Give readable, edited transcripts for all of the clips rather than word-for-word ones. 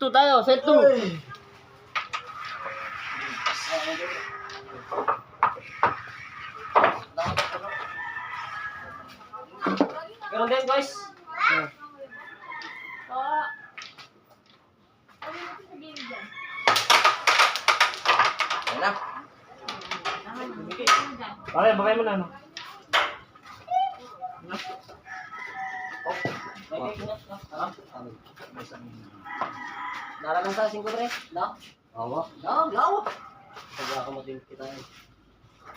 2 tayo, set 2. Ganun din guys. Wala. Okay, bagay mo na ano. Naralang sa 5 pre, no? Awa. No, no. Pagka ka mo din kita eh.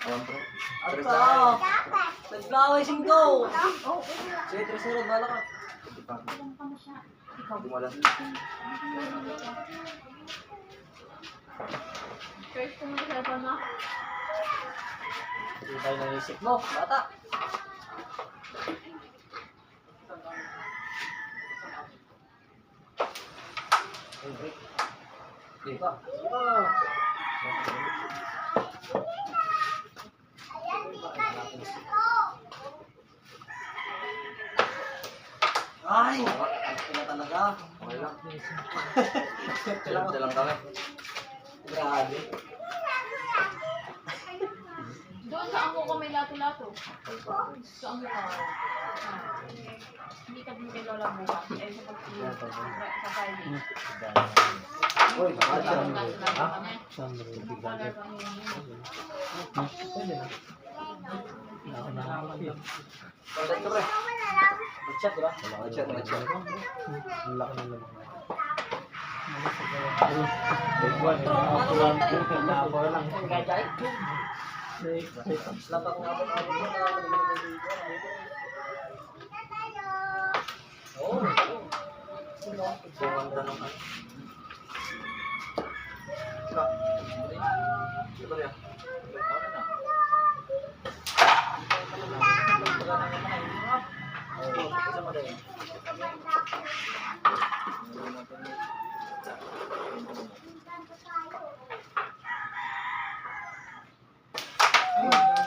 Awan pre. Ato! Nagplaway 5. Sige, 3-0, bala ka. Dumala. First ko mo sa cellphone mo. Hindi tayo naisip mo, bata. Hindi pa. Ay! Ito na talaga. Okay lang. Ito lang kami. Grabe. Doon sa amo ko may lato-lato. Sa amo ko. Hindi ka din kay Lola bukas. Eh, sa Friday. Uy, Lato-lato kami. Sandro. Contact ka pre. Mag-chat, di ba? Mag-chat. Ang laki ng lamang. Lapak nga po. Oo. Sumanda naman. Ito yan.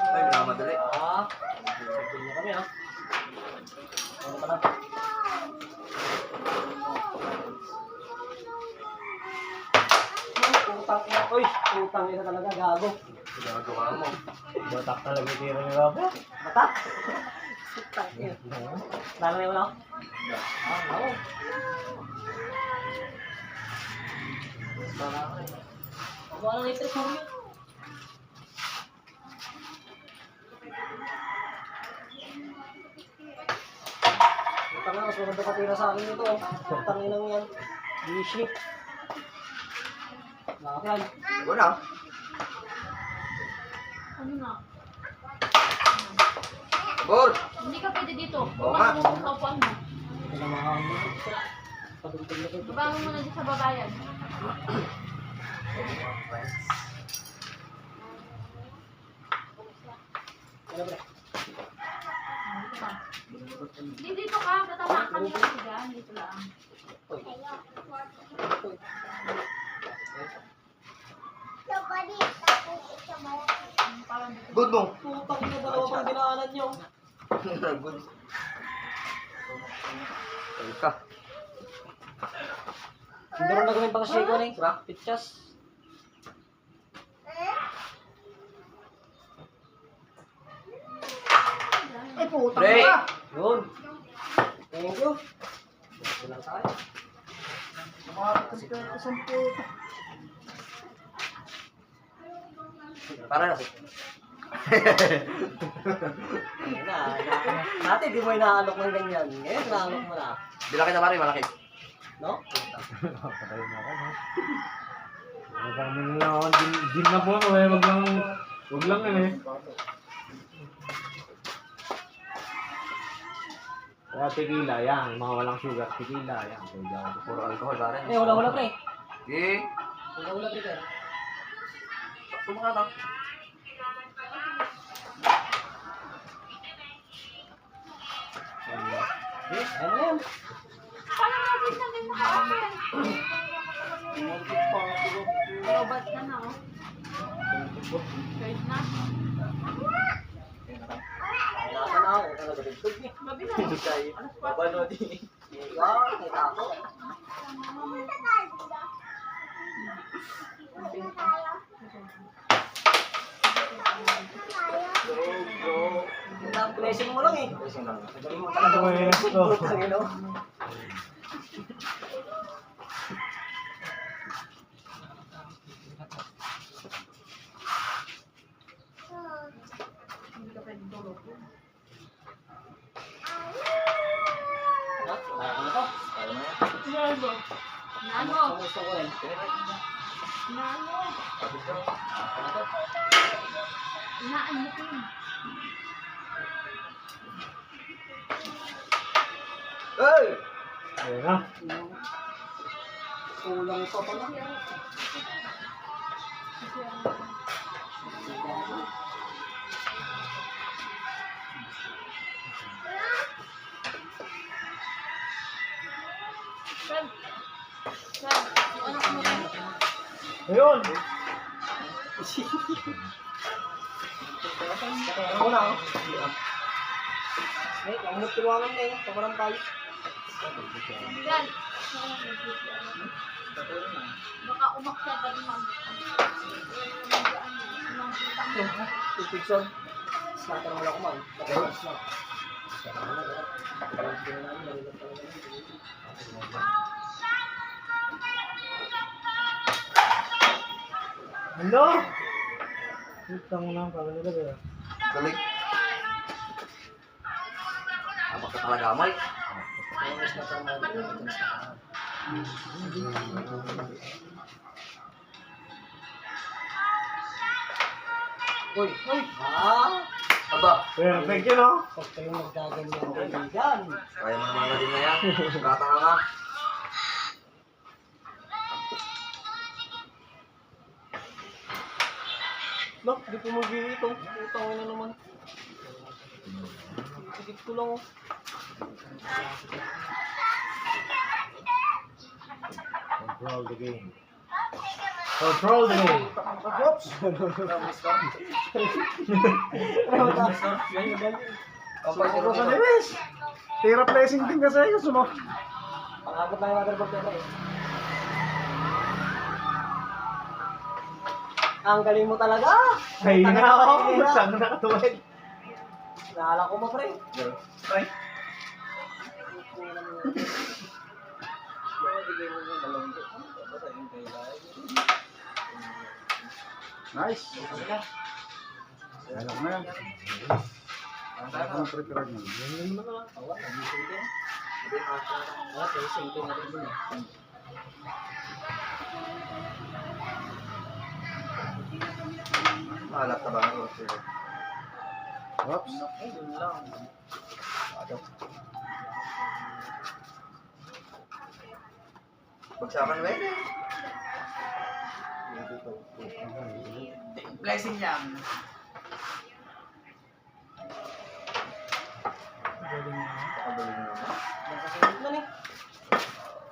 Ay, madali. Sabihin niya kami ah. Ano ka na? Putang ina. Uy, putang ina talaga, gago. Ginagawa mo. Batak talaga tira ni Baba. Batak? Batak yun. Lalagay mo na ako? Oo. Ako ano na ito, sorry. Butang na, mas maganda patira sa akin nito. Butang ina mo yan. Bishi. Bakit? Wala. Ano na? Bor! Hindi ka pwede dito. Oo nga. Baba mo sa upuan mo. Pinamahan mo. Patungtong na ito. Baba mo muna dito sa babayan. Ano ba? Hindi dito ka. Tatama ka nila kasi dyan. Dito lang. Parang dito. Good mo. Putang ina, dalawa pang dinaanan nyo. Good. Ay ka. Hindi rin na gawin pang shake one eh. Pitchas. Ay putang Break. ina. Yun. Thank you. Ito lang tayo. Para na. Dati di mo inaalok ng ganyan. Ngayon inaalok mo na. Bilaki na pare, malaki. No? Patay na ako, no? Parang mo lang ako, gin na po ako eh, wag lang yan eh. Kaya tequila, yan, mga walang sugar, tequila, yan. Puro alcohol pare. Eh, wala-wala pre. Eh, Wala-wala pre. sumakata. Eh, ano yan? Paano natin na din naka-open? Robot na na oh. Third na. Nasa na ako. Talaga dito. Babi na. Tayo. Babano di. Wow, kita ako. blessing mo lang eh. Blessing lang. Magaling mo talaga. Ano ito? Putang ino. Hindi ka pwede tulog. Kaya ko na to. Kaya mo yan. Nano? Nano? Gusto ko rin. Nano? Tapos ka. Kaya na to. Inaan mo ko yun. Hey! Ayan na. Kulang pa pala. Sir, sir, yung anak mo rin. Ayun. Ako na oh. Eh, ang hirap tulungan na eh. Paparang tayo. Yan. Baka umakyat pa din ma'am. Fiction. Snatter mo lang ako man. Hello? Kita mo na ang pala nila ba? Galing. Abak ka talaga, Mike. Uy, uy. Ah! Aba, Perfect yun, no? Huwag kayong magkaganyan kaibigan. kaya mo naman na din na yan. Kata nga nga. Look, di ko mag-iwi ito. Putang ina naman. Sigit ko lang oh. Control the game. Control the game. Oops! Kapag Sa Lewis. Tira placing din kasi. Gusto mo? Pangabot lang yung motherboard nila eh. Ang galing mo talaga! Ay na ako. Tangina. Saan na nakatuwid? Naalala ko mo, pre. Ay. Nice. Alam mo yan. Ang prepare niyo. Yan naman na. Mahalap ka ba ng sir? Oops. Bagsakan ba yun? Blessing yan. Pakabaling naman. Nakasunod na eh.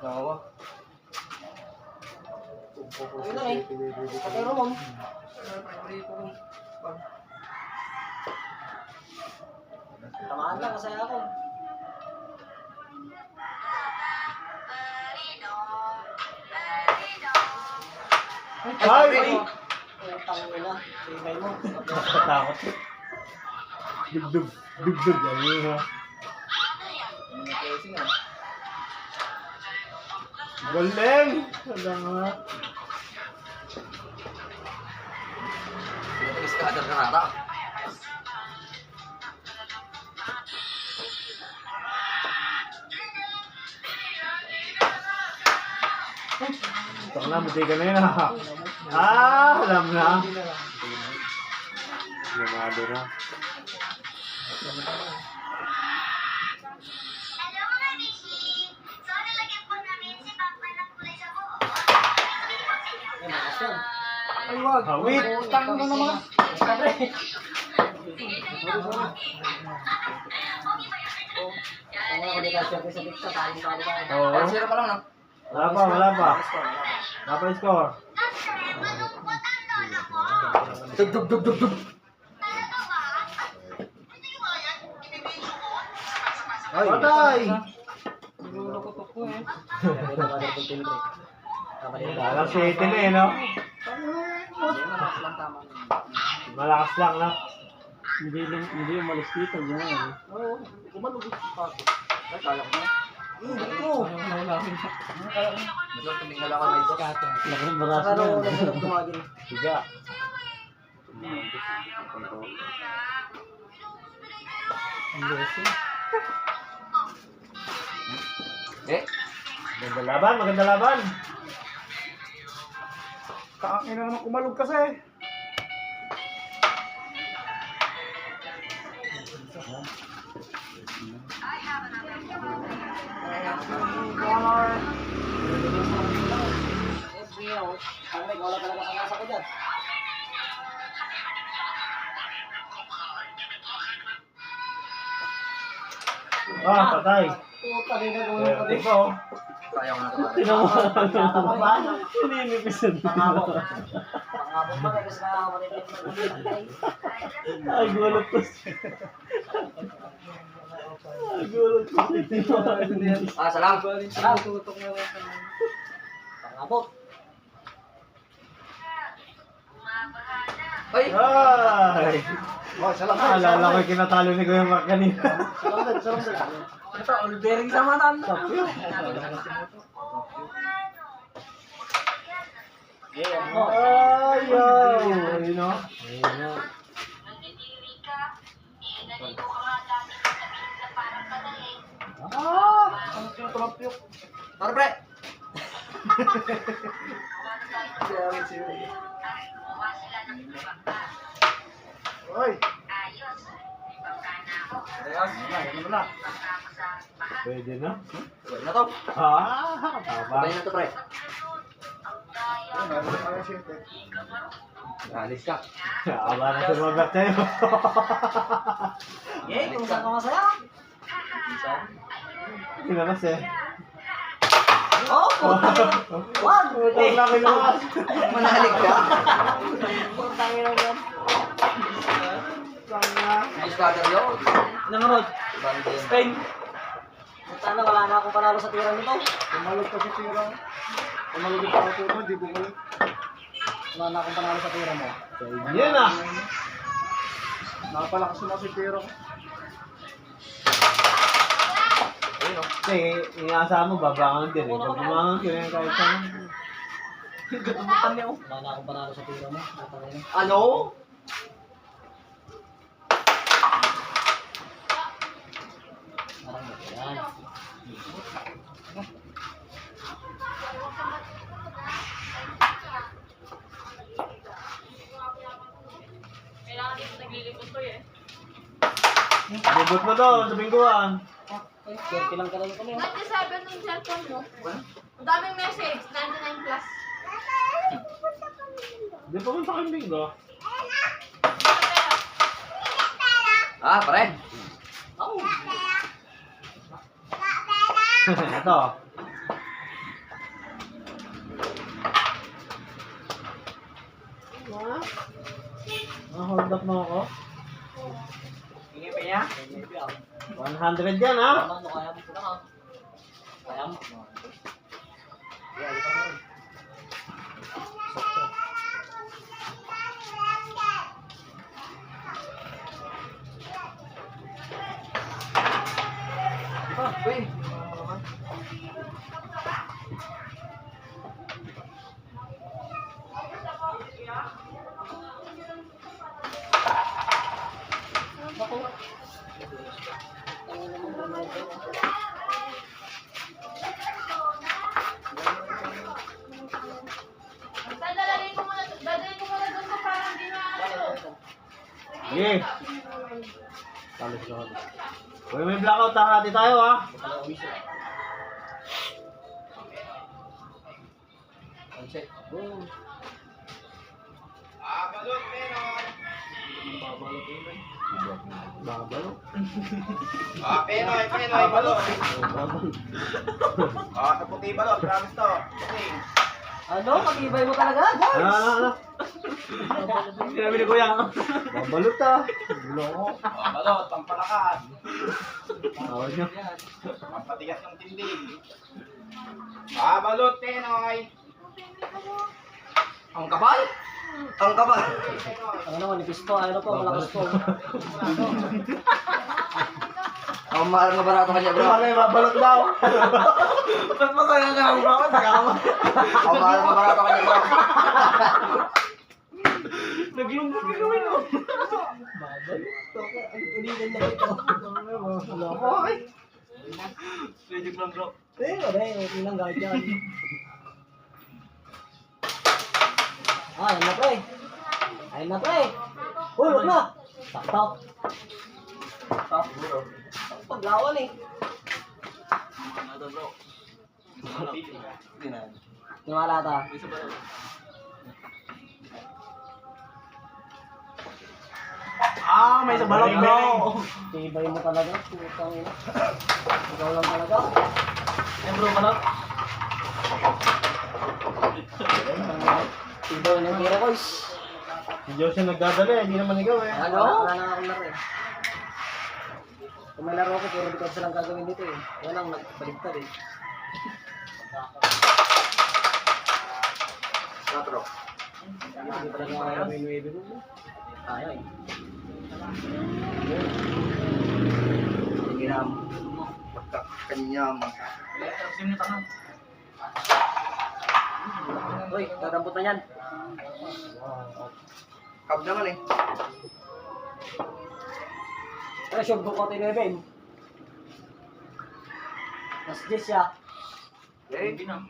Nawa. Ayun na eh. Patay Ramon. Tamaan lang kasi ako. Ay! Utang mo na. Ibay mo. Nakatakot. Dugdug. Dugdug. Ayun na. Blessing ah. Galing! Wala nga. Iskadar ka nata. Ito na, buti ka na yun ha. Ah, alam na. Lumado na. Hello mga Bishi! So, nalagyan po namin si Papa ng kulay sa buhok. Eh, makas yan. Ay, wag. Hawit. Utang mo naman. Sabre. Ano ako di kasi sa dikta, taling talo tayo. Oo. 1-0 pa lang, no? Wala pa, wala pa. Wala pa yung score. Dug, dug, dug, dug, dug. Ay, patay! Nilulukotok ko eh. Alas 7 na eh, no? Malakas lang, no? Hindi umalis dito. Gano'n. Oo, kumalugod pa ako. Ay, kaya ko na. Ito. Medyo tumingala ka na ito. Laki ng braso Ano, niya. nagulog tumagin. Higa. Ang beses. Eh, Maganda laban, maganda laban. Kaangin na naman kumalog kasi. Wala talaga pangasa ko dyan. Patay. Puta, di na gawin ko din. Ito. kaya ko na ito. Tinan mo. Ininipis na dito. Pangabot pa rin kasi nakakamatipid na. Ay, gulot ko. Ay, gulot ko. Ah, salam. Pangabot. Ay! Ay! Oh, salam. Alala ko yung kinatalo ni Kuya Mark kanina. Salam din. Ito, all bearing sa matan. Ayaw! Ayun o. Ayun o. Nandidiri ka, naligo ka nga dati sa tabi na parang kagaling. Tara, pre! Gumawa sila ng bangka. Oy. Ayos. Bangka na ako. Ayos. Bangka ko sa bahay. Pwede na. Sabay na to. Tama. Sabay na to, pre. Meron na tayo siyete. Alis ka. Aba na si Robert sa'yo. Yay, kung saan ka masaya. Kinakas eh. Oh, puta. Wag. Ang laki naman. Manalig ka. Putang ina yan. May scatter yun. Nangarod. Bandin. Spain. Puta na, wala na akong panalo sa tira nito. Kumalog pa si Tira. Kumalog pa ako ito, di bumalik. Wala na akong panalo sa tira mo. Yan ah. Napalakas na si Tira. Ayun, oh. Kasi inaasahan mo, babangan din eh. Pag bumangan ka rin kahit saan. Wala na akong panalo sa tira mo. Puta na yun. Ano? Parang yan. Kailangan dito naglilipot ko eh. Bubot mo doon sa bingguan. Swerte lang ka lang kami. 97 yung cellphone mo. Ang daming message, 99 plus. Di pa man sa aking binggo. Ah, pare. Oh. Ito. Hold up mo ako. Hingi pa niya? 100 yan ha. Ano, kaya mo sila ka. Kaya mo. Yeah, di ka mo. Ah, wait. Dadalhin ko muna doon sa parang di na ano. Sige. Talos na ako. Uy, may blackout hati tayo ha. Check. Babalo. Penoy, balot. Naputi balot, promise to. Okay. Ano? Mag-ibay mo talaga? Ano? Sinabi ni Kuya. Babalot ah. Loko. Balot, pampalakas. Tawag niyo. Pampatigas ng tindig. Balot, Penoy. Ang kapal? Ang kaba. Ano naman, nipis to, ano to, malakas to. Ang mahal na barato kanya bro. Mabalot daw. Ba't masaya ka lang bro? Ang mahal na barato kanya bro. Naglungkot ka gawin mo. Ang ulitin na ito. Medyo lang bro. Okay lang gawin dyan. Ayun na pre. Ayun na pre. Uy, wag na. Sakto. Top bro. Paglawan eh. Ano bro? Hindi na. Niwala ta. Isa ba? May sabalok bro. Tibay mo talaga. Putang ina. Ikaw lang talaga. Bro, balak. Tibay ng tira ko is. Si Jose nagdadala, hindi naman ikaw eh. Wala na akong laro eh. Kung may laro ko, puro defense lang gagawin dito eh. Yan lang, nagbaligtad eh. 4. Hindi talaga ako may 9 mo. Ayaw eh. Ginam. Kanyam. Sim na tanong. Uy, dadambot na yan. Kab naman eh. Ano, siyog ko kote 11. Mas 10 siya. Eh, hindi na.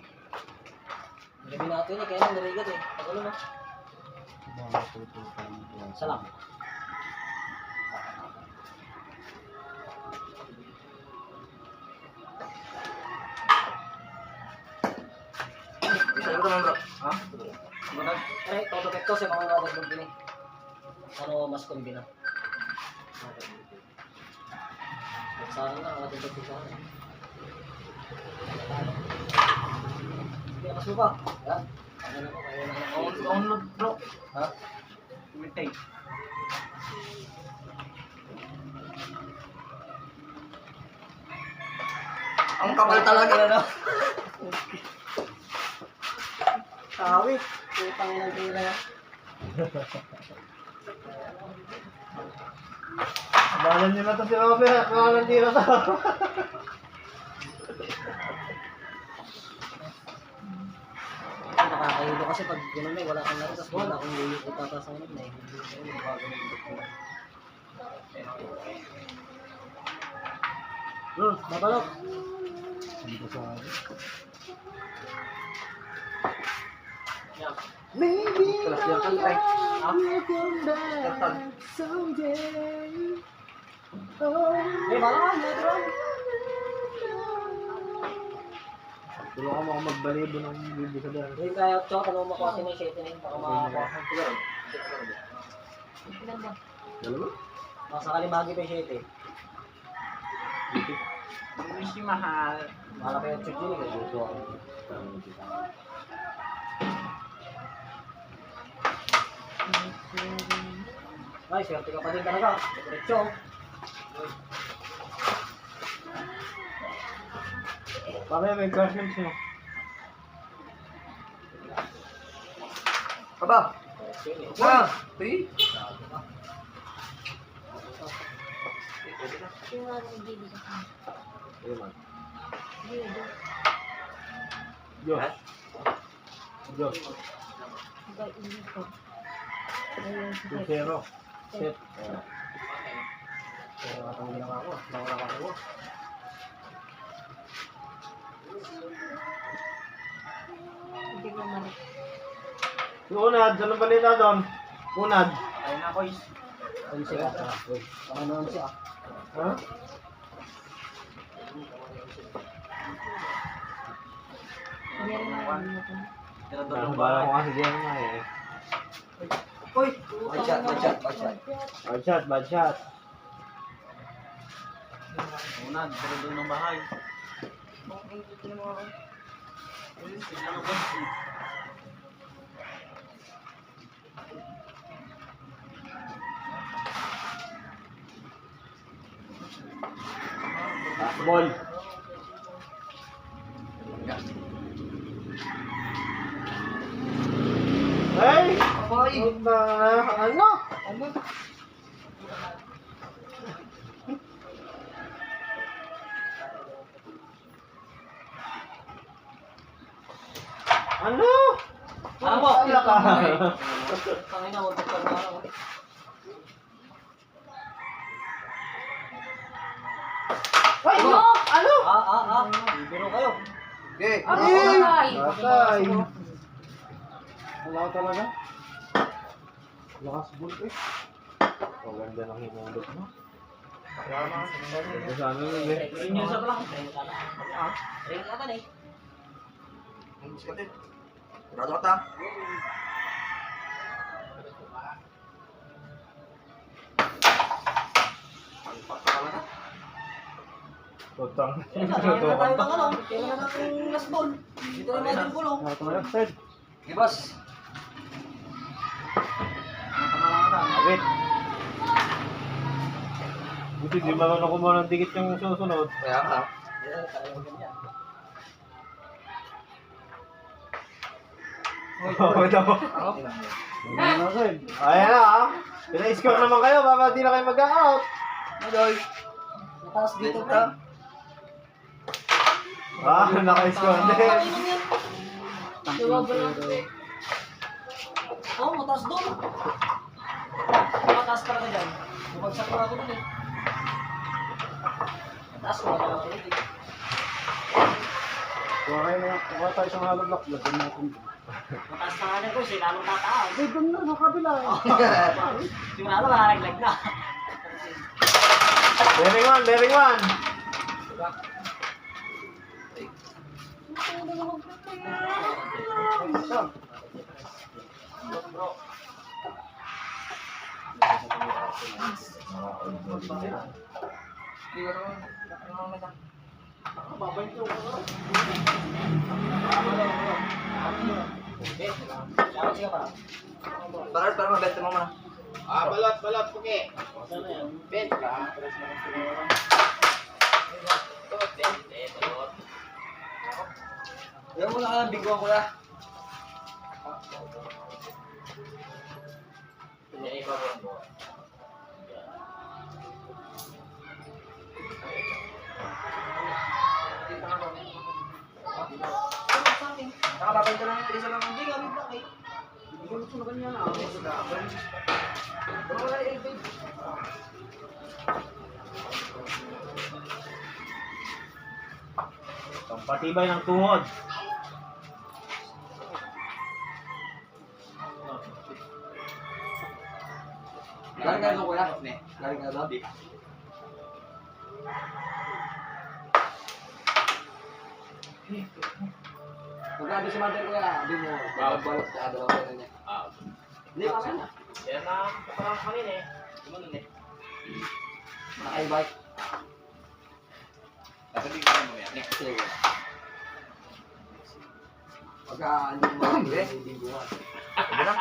Gabi natin eh, kaya nang narigat eh. Pagalo na. Salam. Isa naman bro. Ha? Eh, todo pekto sa mga natin ng pini. Ano mas kombina? Sana na, ang ating pagkisana. Hindi, mas mo pa. Yan. Ano na ko, kaya na lang. Onload bro. Ha? Tumitay. Ang kapal talaga. Ano? Kawit. Putang inang tira yan. Balan nyo na to si Robert, balan tira to. Nakakahilo kasi pag gano'n wala kang laro, tapos wala akong luyo ko tatas ng na eh. Babalok. Maybe kelas yang kan eh. Eh, bala ka, metro. Tulungan mo ako magbalibo ng bibi sa dahil. Hindi kaya, tsaka kung makuha ko ng 7 na yun, baka makakuha ko. Ilan ba? Dalawa? Baka sakali bagi pa yung 7. Misi mahal. Mahala pa yung chip yun, eh. Gusto ako. Ay, swerte ka pa din talaga. Diretso. Bakit may questions mo? Aba. Na, ti. Yung nga rin hindi ka. Ayun man. Hindi. Diyos. Diyos. Ba, hindi ko. Ayun, sige. 2-0. Set. Pero atang ginawa ko. Nawala ka ko. Hindi ko mali. Yung unad, anong balita doon? Unad. Ayun na boys. Ayun siya. Panginoon siya. Ha? Hindi rin mali mo ito. Bala ko kasi diyan nga eh. Uy, bad shot, bad shot, bad shot. Bad shot, bad shot. Unad, pero doon ng bahay. Ball. Hey! Ay! Ano? Ano? Ano? Ano mo? Wala ka. Tangin na, wag ka na. Ay, ano? Ano? Biro kayo. Okay. Ano patay? Patay. Wala ka talaga? Lakas bull eh. Ang ganda ng hinulot mo. Ganda sana nun eh. Inyo sa lang. Ring ka na eh. Ang gusto natin. Sigurado ka ta. Palpak ka talaga. Tutang. Kailangan na tayo ng ano. Kailangan na natin last ball. Dito na natin gulong. Wala ka talaga, Fred. Okay, boss. Wait. Buti di marunong kumuha ng dikit yung susunod. Kaya ka. Wait ako. Ano na, Fred? Ayan na ah. Pina-score naman kayo, baka di na kayo mag-out. Madoy. Mataas dito pa. Ah, naka-score din. Diba ba lang? Oo, mataas doon. Mataas talaga dyan. Bumagsak ko ako dun eh. Mataas ko talaga ako dun eh. Kuha tayo sa hollow block. Lagyan natin. Mataas na nga ko, sinalong tataas. Ay, doon na, sa kabila. Sigurado malalaglag na. Bearing one, bearing one. Barat, parang mabenta mo muna. Balot, puki. Bet ka. Ayaw mo na ka ng biguan ko ya. Nakababay ka lang yung isa lang. Hindi, gamit lang eh. Hindi ko gusto na kanya na. Wala yung elevate. Pampatibay ng tuhod. Galing ka doon kuya? Galing ka doon? Magkado si Mother kuya, sabi mo, balot sa dalawa ka niya. Hindi pa na. Yan na, parang kanina eh. Gumanon eh. Naka-e-bike. Tingnan mo yan. Sige. Pagka hindi mo hindi buwan. Sige na.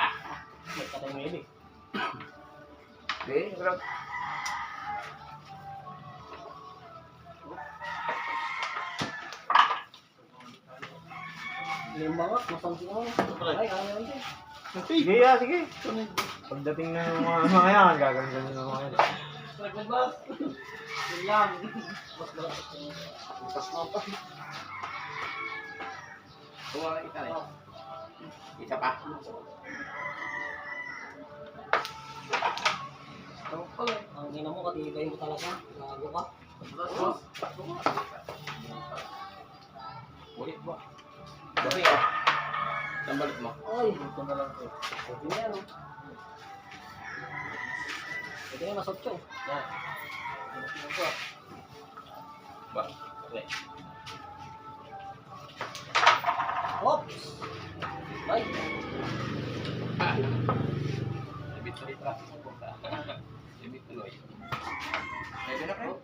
Magkatay mo yun eh. Okay, grab. Limbangot, masansin mo. Ay, kaya yun din. Sige ya, sige. Pagdating ng mga yan, gagawin ka ng mga yan. Nagbabas. Yan. Mas mo pa. Kuha isa na. Isa pa. Ang ina mo, katibay mo talaga. Gago ka. Ulit ba? Dami ah. Ang balot mo. Ay, ito na lang ito. Pwede na yan, oh. Pwede na, mas 8. Yan. Ba? Okay. Oops! Bye! Libit ulit ra. Libit tuloy. Pwede na kayo?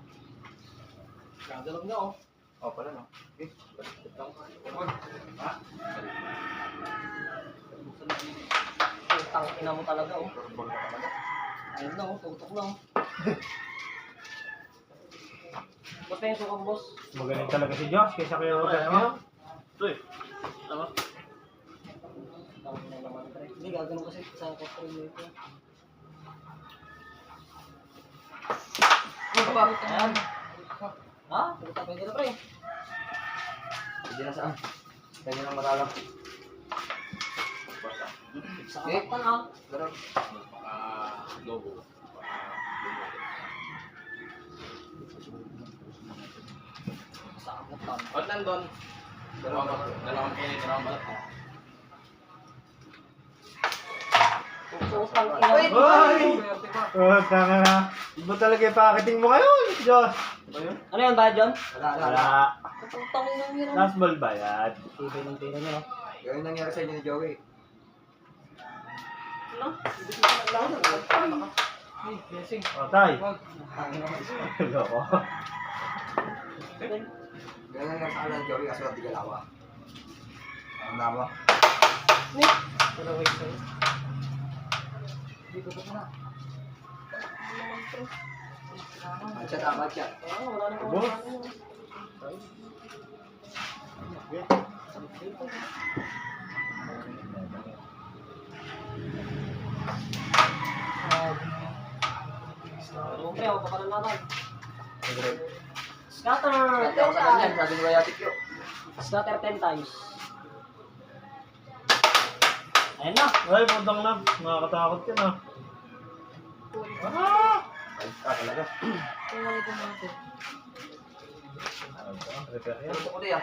Gagalaw na, oh. Oh, pala no. Okay. Balik lang. Ha? Ang ina mo talaga, oh. Ayun na, oh. Tutok na, oh. Basta yung sukang, boss. Magaling talaga si Josh kaysa kayo Josh nyo. Tama na naman, pre. Hindi, gagano kasi sa control nito. Ano ba? Ayan. Ha? Pwede na pre. Hindi na saan. Kanya nang matalang. Sa kapatan ha. Ganun. Sa kapatan. Ba't nandun? Dalawang kayo, dalawang balat. Utang ina. Hoy! Oh, tanga na. Iba talaga yung packeting mo ngayon, Diyos. Ano yan ba, John? Wala. Utang ina yun. Last ball ba yan? Tibay ng tira niya, no? Gawin nangyari sa inyo ni Joey. Ano? Ibig sabihin lang lang. Ay, blessing. O, tay. Tangin naman. Loko. Ganyan nangyari sa akin ni Joey kasi hindi galawa. Ang dama. Pero wait, sorry. Dito ko na. Ang chat, ang chat. Wala nang Abo. Ano pre, ako pa naman. Scatter! Chat ako sa kanya, sabi ni Kuya Tikyo. Scatter 10 times. Ayan na. Ay, putang na. Nakakatakot yun ah. Ay, talaga. Repair yan. Ano ko diyan?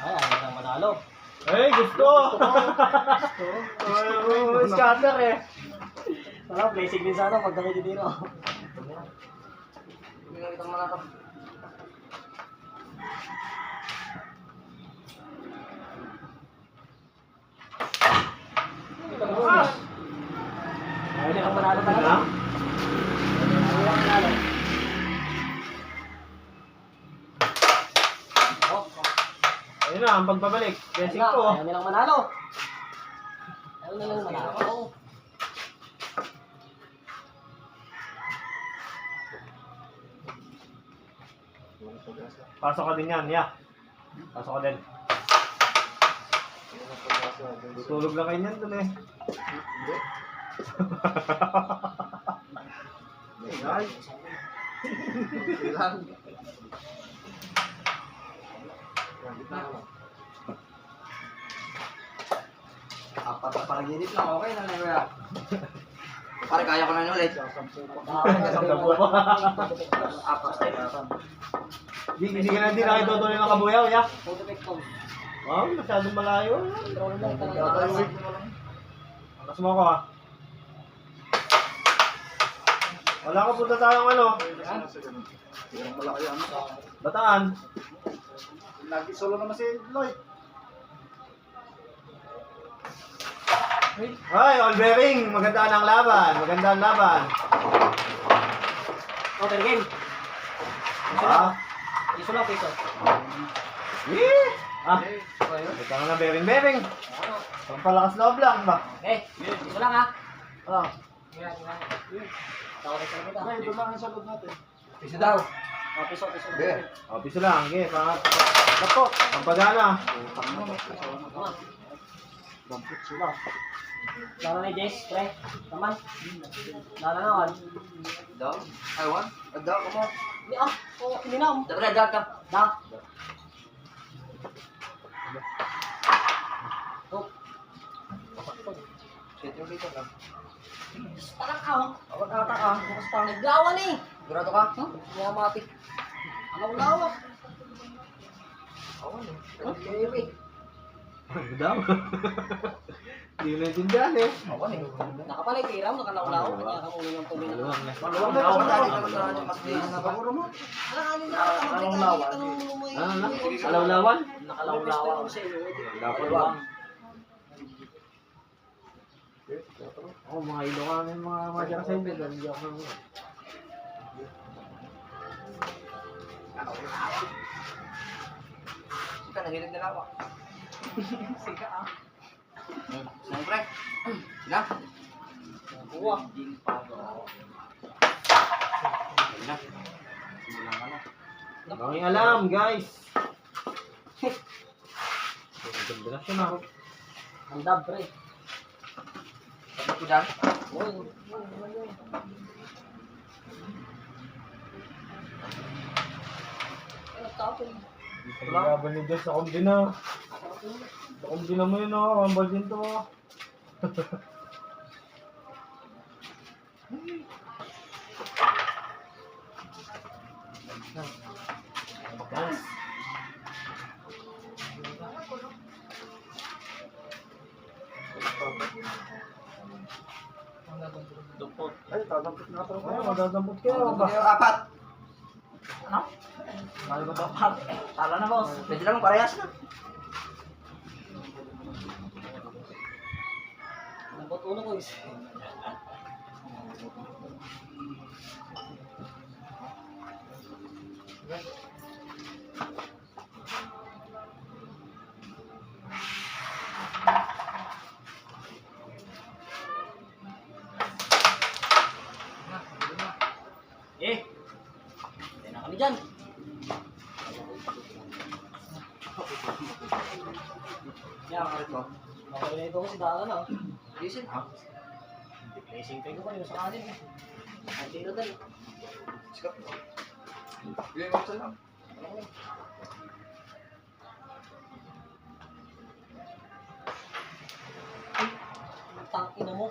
Ay, ayaw nang manalo. Ay, gusto! Ay, scatter eh. Wala, blessing din sana pag kami dito. Hindi nga kitang manakap. Ayaw nang manalo talaga. Ayaw nang manalo. Oh, Ayun na, ang pagbabalik. Blessing ayaw ko. na, ayaw nilang manalo. Ayaw nilang manalo. Pasok ka din yan, ya. Pasok ka din. Tulog lang kayo niyan dun eh. Ay. Kailangan. Apat na panaginip lang, okay na na kuya. Pare, kaya ko na yun ulit. Apat. Hindi ka na din nakitutuloy ng kabuyaw, ya. Photo-picture. Wow, masyadong malayo. Control lang talaga. Akas mo ako ah. Wala ka punta tayong ano. Tirang malaki ano. Bataan. Lagi solo naman si Lloyd. Ay, all bearing. Maganda ang laban. Maganda ang laban. Okay, game. Ah. Iso lang, piso. Eh. Ah. Ito na bearing bearing. Pampalakas loob lang ba? Okay, iso lang ha. Ah. Tawag sa kita. Ay, doon lang ang salod natin. Piso daw. Oh, piso. Be. Oh, piso lang. Okay, pangat. Lako. Pampagana. Dampot sila. Lalo na Jess, pre. Taman. Lalo na on. Daw? Ay, one? Daw, come on. Hindi ah. Oo, ininam. Dapat na ka. Da. Oh. Shit, yung dito lang. Takak ka oh. Awag ata ka. Bukas pa naglawan eh. Sigurado ka? Mga matik. Ang lawak. Awan eh. Okay. Ano daw? Hindi na naintindihan eh. Awan eh. Nakapalay tiram, nakalawlaw. Kaya kamulo ng tuloy na. Maluwang na. Maluwang na ako dali naman sa mas din na ba? Anong lawan? Ano na? Alawlawan? Nakalawlaw. Dapat lang. Oh, mga Ilocano yung mga madyan sa inyo. Hindi ako nang... Sika, nahilig na lawak. Sika ah. Siyempre. Sila. Uwa. Sila. Simulan ka na. Maraming alam, guys. Kombinasyon na. Ang dab, pre. Sabi ko dyan. Uy. Paglaban ni Diyos sa kombina. Sa kombina mo yun oh. Kambal din to oh. Dupot. Ay, tatampit na ito. Ay, magagampot kayo Dupot ba? kayo apat. Ano? Mahal ko ba? Tala na, boss. Pwede lang parehas na. Nabot ulo ko is. Hindi na kami dyan. Yan, karit mo. Okay na ito kasi daan na. Listen, ha? Racing pay ko kanina sa kanin. Ang tiro dali. Sikat mo. Bigay mo sa lang. Tang ina mo.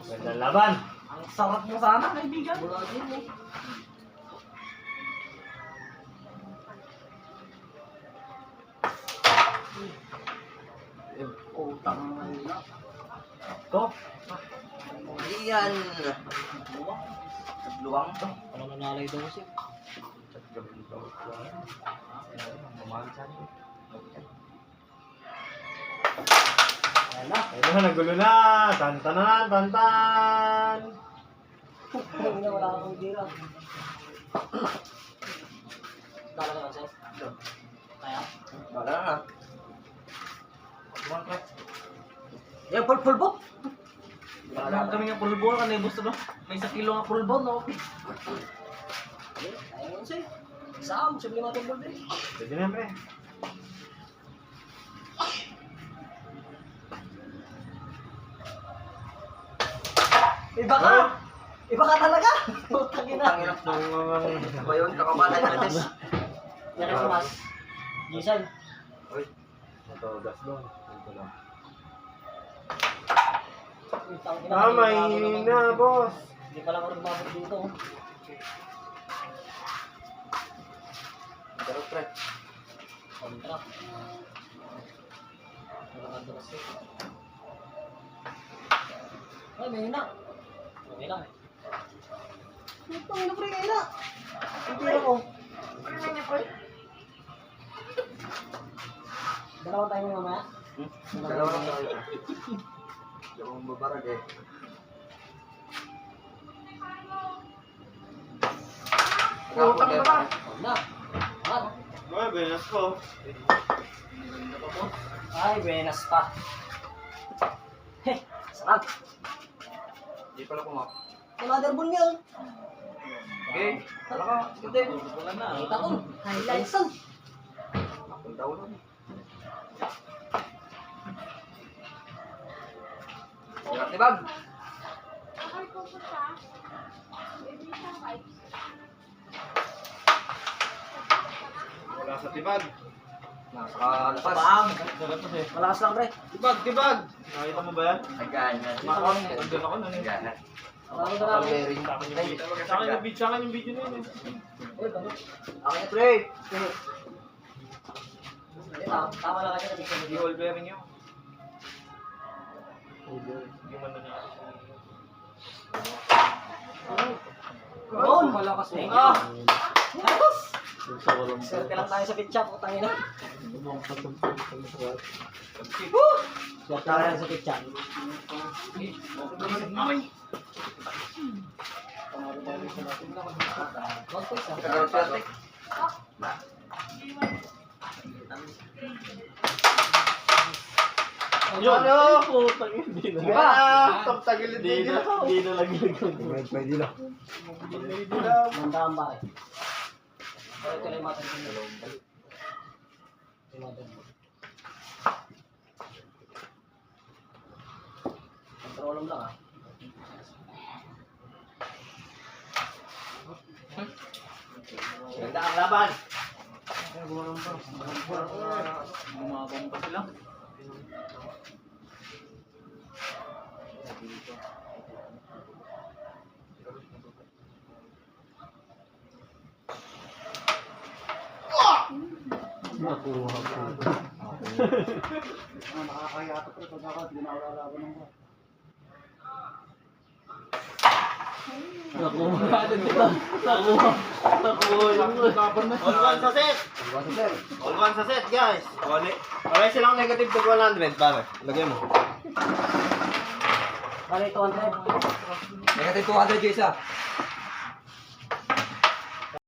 Ganda laban. Ang sarap mo sana, kaibigan. Wala din eh. Utang na. Ito. Iyan. Luwang to. Ano nanalay daw siya? Ayan na. Ayun na, nagulo na. Tantanan, tantan. Ang ina, wala akong tira. Dala na lang, sir. Kaya? Wala na. Yan, pulbo. Wala Kami nga pulbo, kanina gusto no? May 1 kilo nga pulbo, no? Ayun sir. Isang, sabi naman itong pulbo. Pwede na pre. Iba ka! Iba ka talaga! Putang ina. Utang ina. Ba yun? Kakabalay na des. Yan ang mas. Gisan. Uy. Ito, gas doon. Ito lang. Putang ina. Tama, na boss. Hindi pa lang ako nagmabot dito. Pero pre. Kontra. Nakakadulas eh. Ay, may hina. Okay lang eh. Putang ina pre, hina. Ang tira ko. Dalawa tayo mo mamaya. Dalawa lang tayo. Yung babarag eh. Putang ina ba? Huwag na. At. Ay, benas ko. Ay, buenas pa. Heh, sarap. Hindi pala kumak. Motherboard niya. Okay. Tala ka. Hindi. Wala na. Kita ko. Highlights on. Punta ulo. Hirap ni Bag. Ako pupunta. Baby sa vibes. Wala sa tibag. Nasa lapas. Bang! Malakas lang, pre. Tibag, tibag. Nakita mo ba yan? Nagana. Makon, andun ako nun eh. Nagana. Ano ka na? Bearing. Sa akin yung video na yun eh. Uy, ganun. Akin na pre. Tama lang kasi nabigyan mo Hindi all bearing yun. Hindi man nangyari. Doon! Malakas mo. Ah! Malakas! Swerte lang tayo sa pitcha, putang ina. Swerte lang sa pitcha. Kagarot swerte. Ano? Putang yun. Hindi na. Diba? Top tagilid din na. Hindi na lagi Pwede lang. Mandaan ba eh? Pero ito lang yung matang Control lang ah. Ganda ang laban. Gumabang pa sila. Nakuha ko. Nakakaya ito pero pagkaka, hindi na ulalaban ng bro. Nakuha yung all one sa set. All one sa set, guys. Okay silang negative to 100, pare. Lagyan mo. Bali, 200. Negative 200 yung isa.